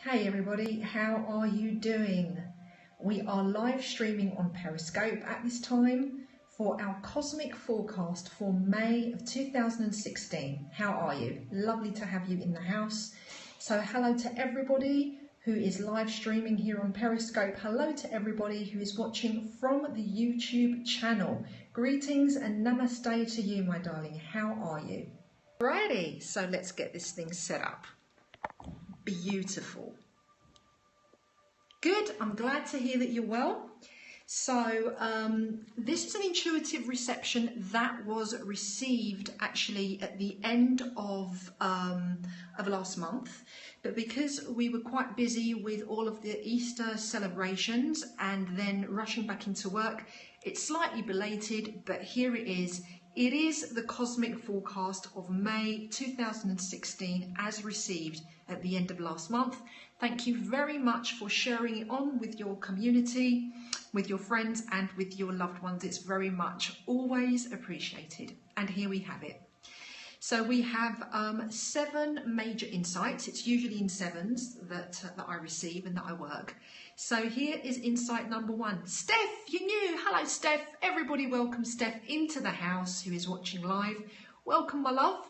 Hey everybody, how are you doing? We are live streaming on Periscope at this time for our cosmic forecast for May of 2016. How are you? Lovely to have you in the house. So hello to everybody who is live streaming here on Periscope. Hello to everybody who is watching from the YouTube channel. Greetings and namaste to you, my darling. How are you? Alrighty, so let's get this thing set up. Beautiful. Good, I'm glad to hear that you're well. So this is an intuitive reception that was received actually at the end of last month, but because we were quite busy with all of the Easter celebrations and then rushing back into work, it's slightly belated, but here it is. It is the cosmic forecast of May 2016 as received at the end of last month. Thank you very much for sharing it on with your community, with your friends and with your loved ones. It's very much always appreciated. And here we have it. So we have 7 major insights. It's usually in 7s that I receive and that I work. So here is insight number 1. Steph, you're new. Hello, Steph. Everybody welcome Steph into the house who is watching live. Welcome, my love.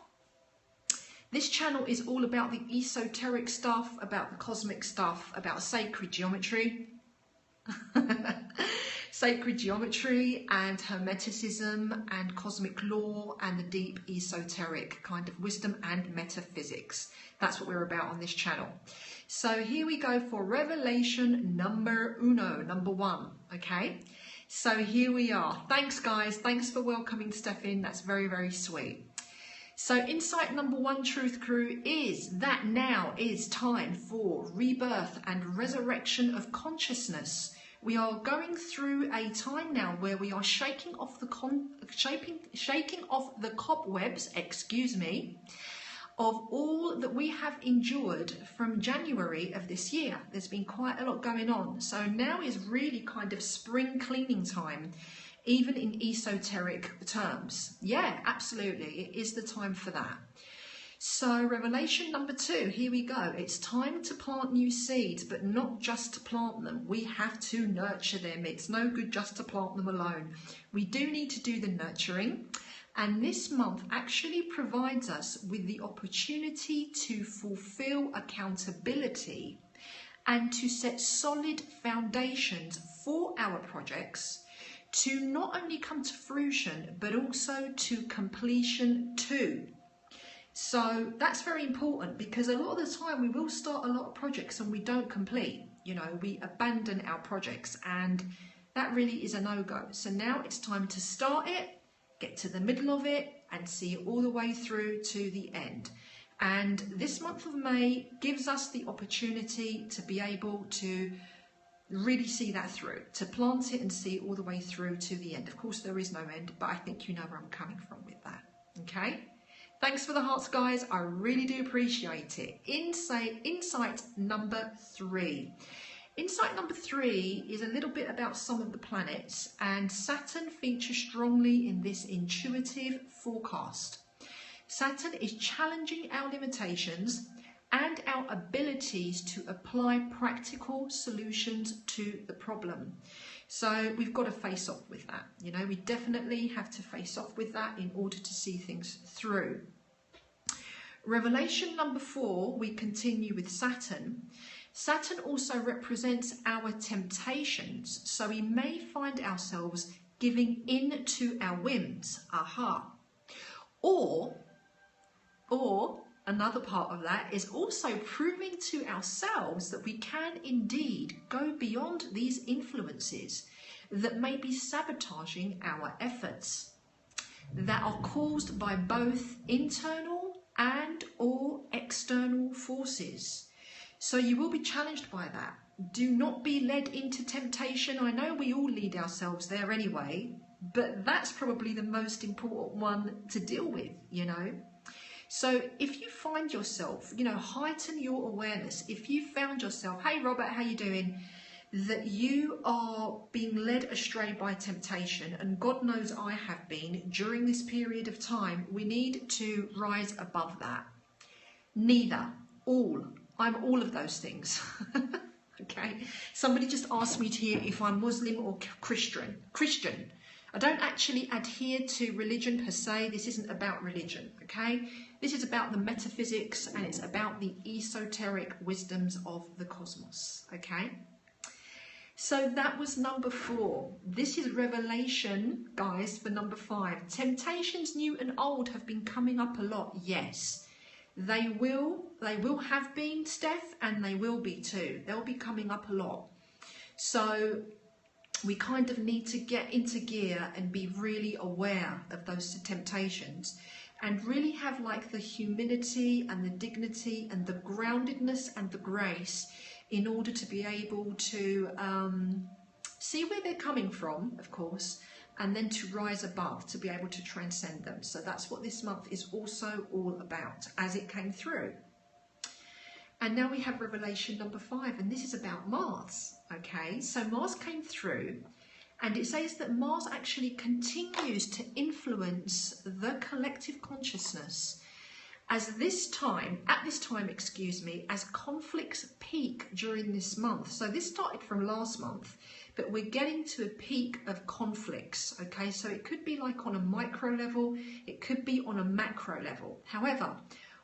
This channel is all about the esoteric stuff, about the cosmic stuff, about sacred geometry. Sacred geometry and hermeticism and cosmic law and the deep esoteric kind of wisdom and metaphysics. That's what we're about on this channel. So here we go for revelation number 1, okay? So here we are. Thanks guys, thanks for welcoming Steph in. That's very, very sweet. So insight number 1, Truth Crew, is that now is time for rebirth and resurrection of consciousness. We are going through a time now where we are shaking off the cobwebs, of all that we have endured from January of this year. There's been quite a lot going on. So now is really kind of spring cleaning time, even in esoteric terms. Yeah, absolutely. It is the time for that. So revelation number 2, here we go. It's time to plant new seeds, but not just to plant them. We have to nurture them. It's no good just to plant them alone. We do need to do the nurturing. And this month actually provides us with the opportunity to fulfill accountability and to set solid foundations for our projects to not only come to fruition, but also to completion too. So that's very important, because a lot of the time we will start a lot of projects and we don't complete. You know, we abandon our projects, and that really is a no-go. So now it's time to start it, get to the middle of it, and see it all the way through to the end. And this month of May gives us the opportunity to be able to really see that through, to plant it and see it all the way through to the end. Of course, there is no end, but I think you know where I'm coming from with that. Okay? Thanks for the hearts, guys. I really do appreciate it. Insight number 3. Insight number 3 is a little bit about some of the planets, and Saturn features strongly in this intuitive forecast. Saturn is challenging our limitations and our abilities to apply practical solutions to the problem. So we've got to face off with that. You know, we definitely have to face off with that in order to see things through. Revelation number 4, we continue with Saturn. Saturn also represents our temptations, so we may find ourselves giving in to our whims. Aha. Or another part of that is also proving to ourselves that we can indeed go beyond these influences that may be sabotaging our efforts, that are caused by both internal and or external forces. So you will be challenged by that. Do not be led into temptation. I know we all lead ourselves there anyway, but that's probably the most important one to deal with, you know. So if you find yourself, you know, heighten your awareness. If you found yourself, hey Robert, how you doing? That you are being led astray by temptation, and God knows I have been during this period of time, we need to rise above that. Neither, all I'm all of those things. Okay, somebody just asked me here if I'm Muslim or Christian. Christian. I don't actually adhere to religion per se. This isn't about religion, okay? This is about the metaphysics, and it's about the esoteric wisdoms of the cosmos, okay? So that was number 4. This is revelation, guys, for number 5. Temptations new and old have been coming up a lot, yes. They will have been, Steph, and they will be too. They'll be coming up a lot. So we kind of need to get into gear and be really aware of those temptations, and really have like the humility and the dignity and the groundedness and the grace in order to be able to see where they're coming from, of course, and then to rise above, to be able to transcend them. So that's what this month is also all about, as it came through. And now we have revelation number 5, and this is about Mars, okay? So Mars came through, and it says that Mars actually continues to influence the collective consciousness at this time, as conflicts peak during this month. So this started from last month, but we're getting to a peak of conflicts, okay? So it could be like on a micro level, it could be on a macro level. However,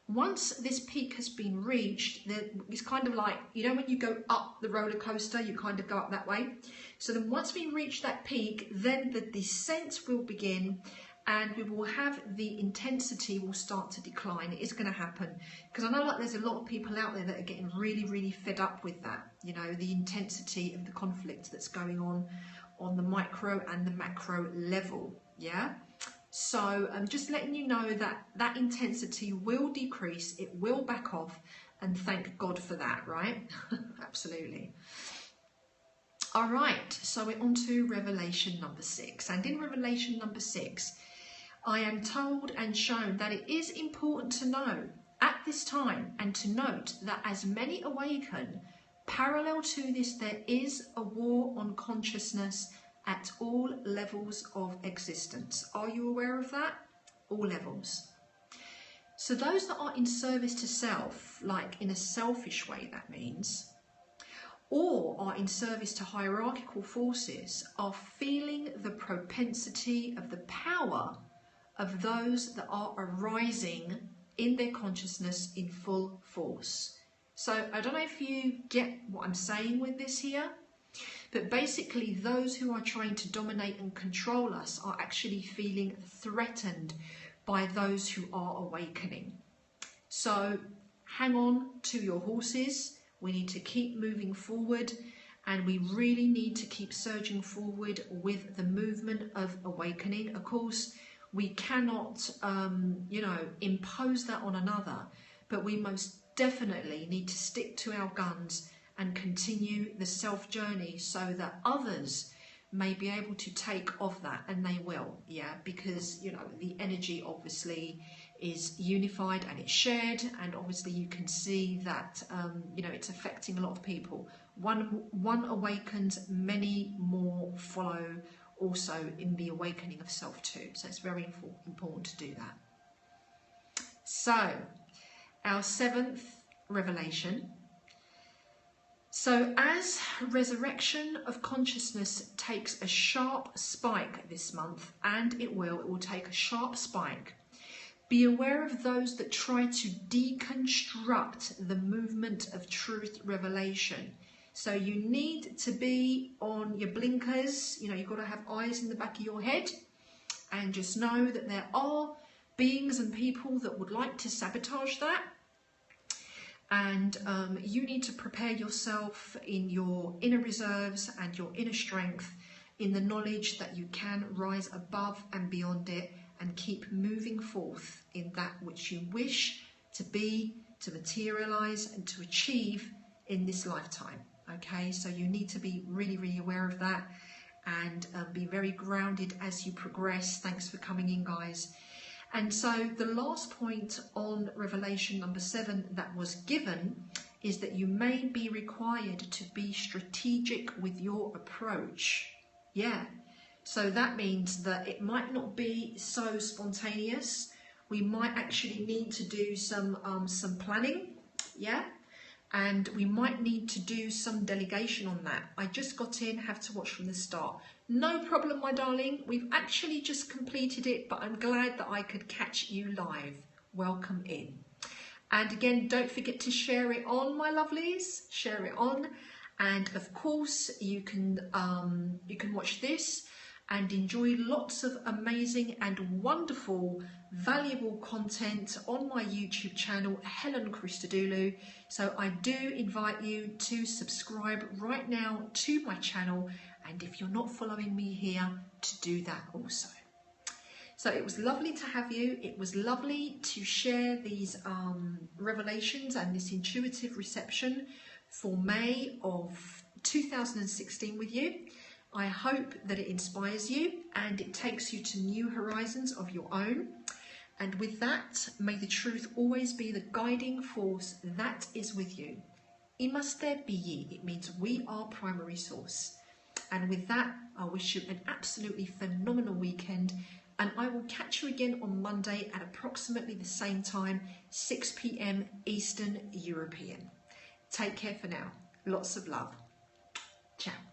once this peak has been reached, it's kind of like, you know, when you go up the roller coaster, you kind of go up that way. So then once we reach that peak, then the descent will begin, and we will have the intensity will start to decline. It is going to happen, because I know like there's a lot of people out there that are getting really, really fed up with that, you know, the intensity of the conflict that's going on the micro and the macro level, yeah? So I'm just letting you know that that intensity will decrease, it will back off, and thank God for that, right? Absolutely. All right, so we're on to revelation number 6. And in revelation number 6, I am told and shown that it is important to know at this time and to note that as many awaken, parallel to this, there is a war on consciousness at all levels of existence. Are you aware of that? All levels. So those that are in service to self, like in a selfish way that means, or are in service to hierarchical forces, are feeling the propensity of the power of those that are arising in their consciousness in full force. So I don't know if you get what I'm saying with this here, but basically those who are trying to dominate and control us are actually feeling threatened by those who are awakening. So hang on to your horses. We need to keep moving forward, and we really need to keep surging forward with the movement of awakening. Of course, we cannot, you know, impose that on another, but we most definitely need to stick to our guns and continue the self journey so that others may be able to take of that, and they will, yeah, because, you know, the energy obviously is unified and it's shared, and obviously you can see that, you know, it's affecting a lot of people. One awakens, many more follow also in the awakening of self too. So it's very important to do that. So our 7th revelation. So as resurrection of consciousness takes a sharp spike this month, and it will take a sharp spike, be aware of those that try to deconstruct the movement of truth revelation. So you need to be on your blinkers, you know, you've got to have eyes in the back of your head, and just know that there are beings and people that would like to sabotage that. And you need to prepare yourself in your inner reserves and your inner strength, in the knowledge that you can rise above and beyond it and keep moving forth in that which you wish to be, to materialize and to achieve in this lifetime. Okay, so you need to be really, really aware of that, and be very grounded as you progress. Thanks for coming in, guys. And so the last point on revelation number 7 that was given is that you may be required to be strategic with your approach. Yeah, so that means that it might not be so spontaneous. We might actually need to do some planning, yeah, and we might need to do some delegation on that. I just got in, have to watch from the start. No problem, my darling. We've actually just completed it, but I'm glad that I could catch you live. Welcome in. And again, don't forget to share it on, my lovelies. Share it on. And of course, you can watch this and enjoy lots of amazing and wonderful, valuable content on my YouTube channel, Helen Christodoulou. So I do invite you to subscribe right now to my channel, and if you're not following me here, to do that also. So it was lovely to have you. It was lovely to share these revelations and this intuitive reception for May of 2016 with you. I hope that it inspires you and it takes you to new horizons of your own. And with that, may the truth always be the guiding force that is with you. Imaste Biyi, it means we are primary source. And with that, I wish you an absolutely phenomenal weekend, and I will catch you again on Monday at approximately the same time, 6 p.m. Eastern European. Take care for now. Lots of love. Ciao.